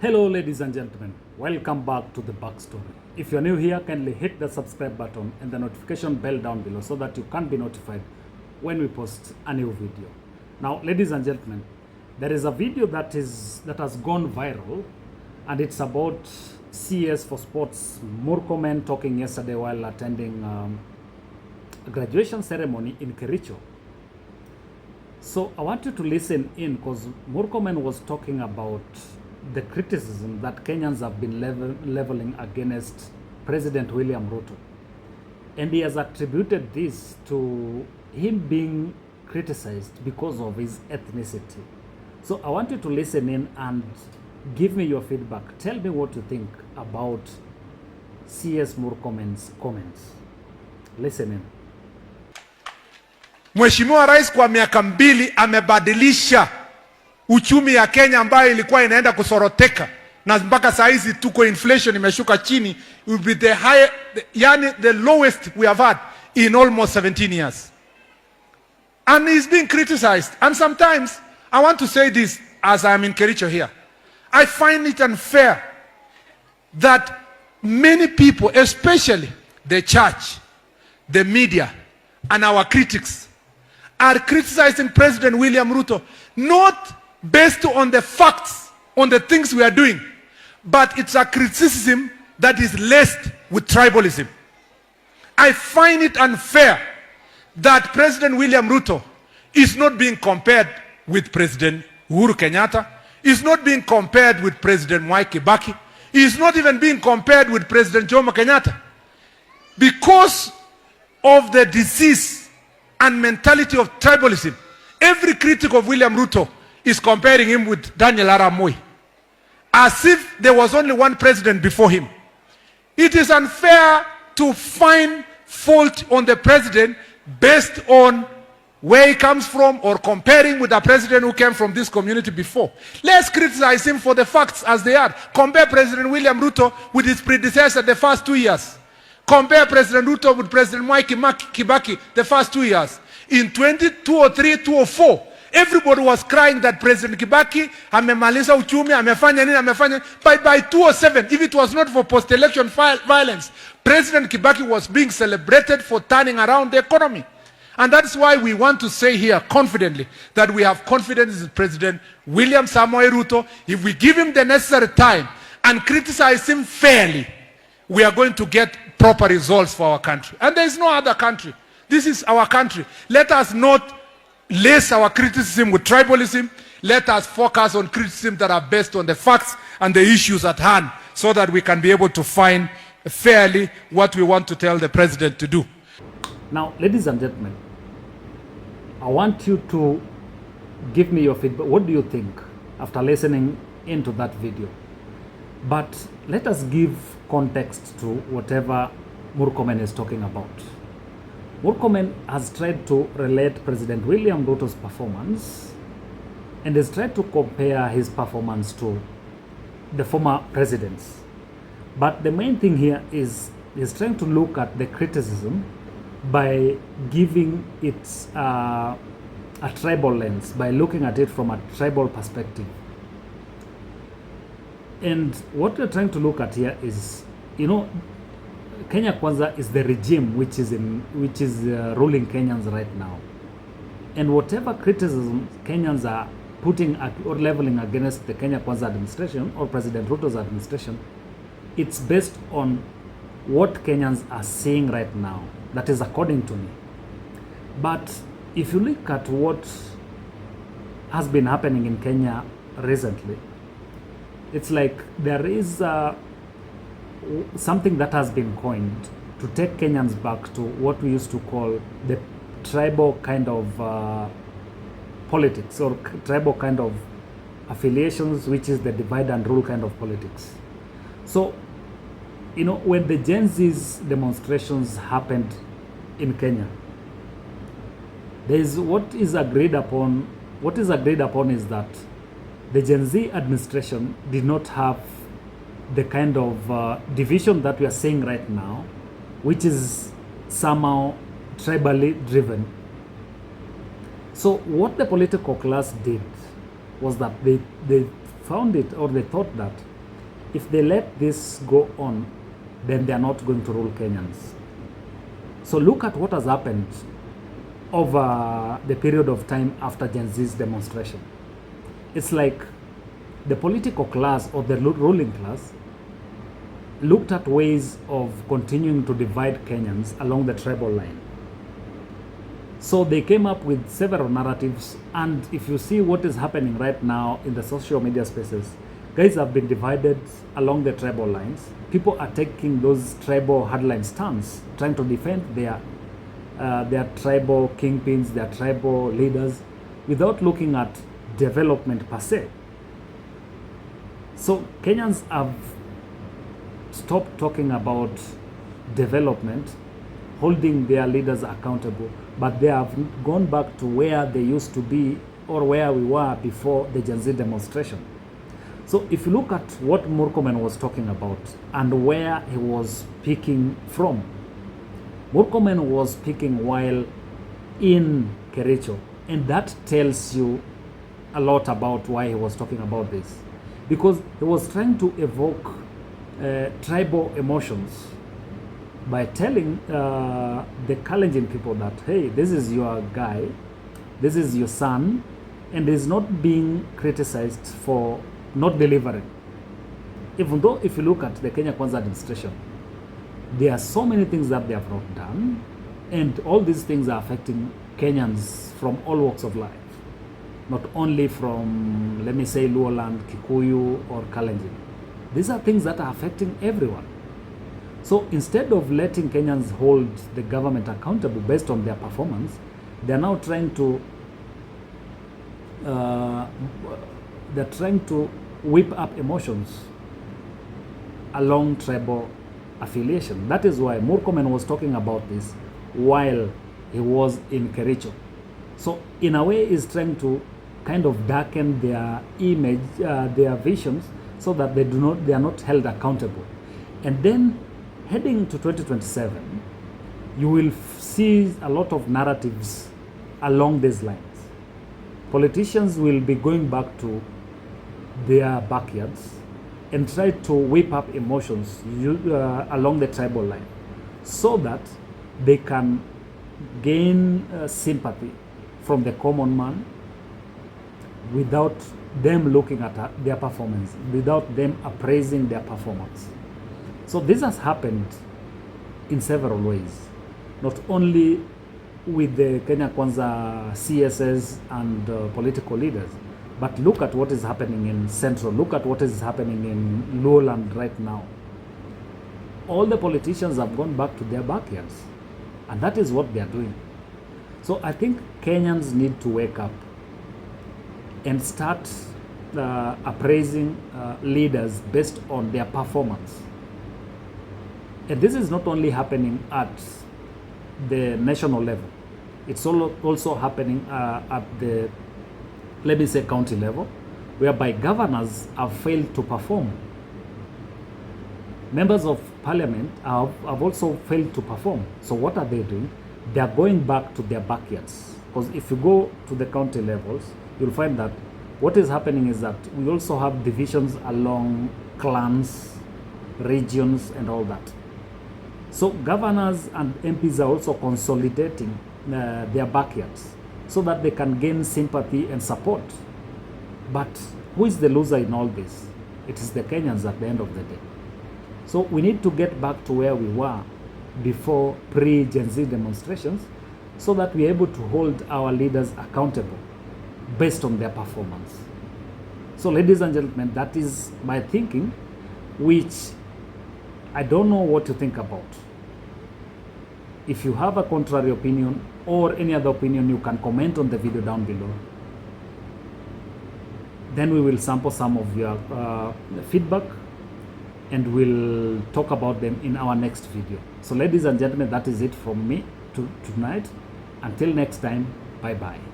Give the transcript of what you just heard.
Hello ladies and gentlemen, welcome back to the backstory. If you're new here, kindly hit the subscribe button and the notification bell down below so that you can be notified when we post a new video. Now ladies and gentlemen, there is a video that has gone viral, and it's about CS for Sports MURKOMEN talking yesterday while attending a graduation ceremony in Kericho. So I want you to listen in, because MURKOMEN was talking about the criticism that Kenyans have been leveling against President William Ruto. And he has attributed this to him being criticized because of his ethnicity. So I want you to listen in and give me your feedback. Tell me what you think about CS MURKOMEN's comments. Listen in. Mheshimiwa Rais kwa miaka mbili amebadilisha uchumi ya Kenya ambayo ilikuwa inaenda kusoroteka, na mpaka saa hizi tuko inflation imeshuka chini, will be the lowest we have had in almost 17 years. And he's being criticized. And sometimes I want to say this as I am in Kericho here. I find it unfair that many people, especially the church, the media, and our critics, are criticizing President William Ruto, not based on the facts, on the things we are doing, but it's a criticism that is laced with tribalism. I find it unfair that President William Ruto is not being compared with President Uhuru Kenyatta, is not being compared with President Mwai Kibaki, is not even being compared with President Jomo Kenyatta, because of the disease and mentality of tribalism. Every critic of William Ruto is comparing him with Daniel Arap Moi, as if there was only one president before him. It is unfair to find fault on the president based on where he comes from, or comparing with a president who came from this community before. Let's criticize him for the facts as they are. Compare President William Ruto with his predecessor the first 2 years. Compare President Ruto with President Mwai Kibaki the first 2 years. In 2003, 2004, everybody was crying that President Kibaki amemaliza uchumi, amefanya nini, amefanya. By 2007, if it was not for post-election violence, President Kibaki was being celebrated for turning around the economy. And that's why we want to say here confidently that we have confidence in President William Samoei Ruto. If we give him the necessary time and criticize him fairly, we are going to get proper results for our country. And there is no other country. This is our country. Let us not lace our criticism with tribalism. Let us focus on criticism that are based on the facts and the issues at hand, so that we can be able to find fairly what we want to tell the president to do. Now, ladies and gentlemen, I want you to give me your feedback. What do you think after listening into that video? But let us give context to whatever MURKOMEN is talking about. MURKOMEN has tried to relate President William Ruto's performance, and has tried to compare his performance to the former presidents. But the main thing here is he's trying to look at the criticism by giving it a tribal lens, by looking at it from a tribal perspective. And what we're trying to look at here is, Kenya Kwanza is the regime which is ruling Kenyans right now. And whatever criticism Kenyans are putting at or leveling against the Kenya Kwanza administration or President Ruto's administration, it's based on what Kenyans are saying right now. That is according to me. But if you look at what has been happening in Kenya recently, it's like there is something that has been coined to take Kenyans back to what we used to call the tribal kind of politics, or tribal kind of affiliations, which is the divide and rule kind of politics. So, when the Gen Z's demonstrations happened in Kenya, there is what is agreed upon. What is agreed upon is that the Gen Z administration did not have the kind of division that we are seeing right now, which is somehow tribally driven. So what the political class did was that they found it, or they thought that if they let this go on, then they are not going to rule Kenyans. So look at what has happened over the period of time after Gen Z's demonstration. It's like the political class or the ruling class looked at ways of continuing to divide Kenyans along the tribal line. So they came up with several narratives, and if you see what is happening right now in the social media spaces, guys have been divided along the tribal lines. People are taking those tribal hardline stands, trying to defend their tribal kingpins, their tribal leaders, without looking at development per se. So Kenyans have stopped talking about development, holding their leaders accountable, but they have gone back to where they used to be or where we were before the Gen Z demonstration. So if you look at what MURKOMEN was talking about and where he was speaking from, MURKOMEN was speaking while in Kericho, and that tells you a lot about why he was talking about this, because he was trying to evoke tribal emotions by telling the Kalenjin people that, hey, this is your guy, this is your son, and is not being criticized for not delivering. Even though if you look at the Kenya Kwanza administration, there are so many things that they have not done, and all these things are affecting Kenyans from all walks of life, not only from, let me say, Luoland, Kikuyu, or Kalenjin. These are things that are affecting everyone. So instead of letting Kenyans hold the government accountable based on their performance, they are now trying to whip up emotions along tribal affiliation. That is why MURKOMEN was talking about this while he was in Kericho. So in a way, he's trying to kind of darken their image, their visions, so that they are not held accountable. And then heading to 2027, you will see a lot of narratives along these lines. Politicians will be going back to their backyards and try to whip up emotions along the tribal line, so that they can gain sympathy from the common man without them looking at their performance, without them appraising their performance. So this has happened in several ways, not only with the Kenya Kwanza CSS and political leaders, but look at what is happening in Central, look at what is happening in Lowland right now. All the politicians have gone back to their backyards, and that is what they are doing. So I think Kenyans need to wake up and start appraising leaders based on their performance. And this is not only happening at the national level, it's also happening at the, let me say, county level, whereby governors have failed to perform. Members of parliament have also failed to perform. So what are they doing? They are going back to their backyards. Because if you go to the county levels, you'll find that what is happening is that we also have divisions along clans, regions, and all that. So governors and MPs are also consolidating their backyards so that they can gain sympathy and support. But who is the loser in all this? It is the Kenyans at the end of the day. So we need to get back to where we were before pre-Gen Z demonstrations, so that we're able to hold our leaders accountable based on their performance. So ladies and gentlemen, that is my thinking, which I don't know what to think about. If you have a contrary opinion or any other opinion, you can comment on the video down below. Then we will sample some of your feedback, and we'll talk about them in our next video. So ladies and gentlemen, that is it from me tonight. Until next time, bye-bye.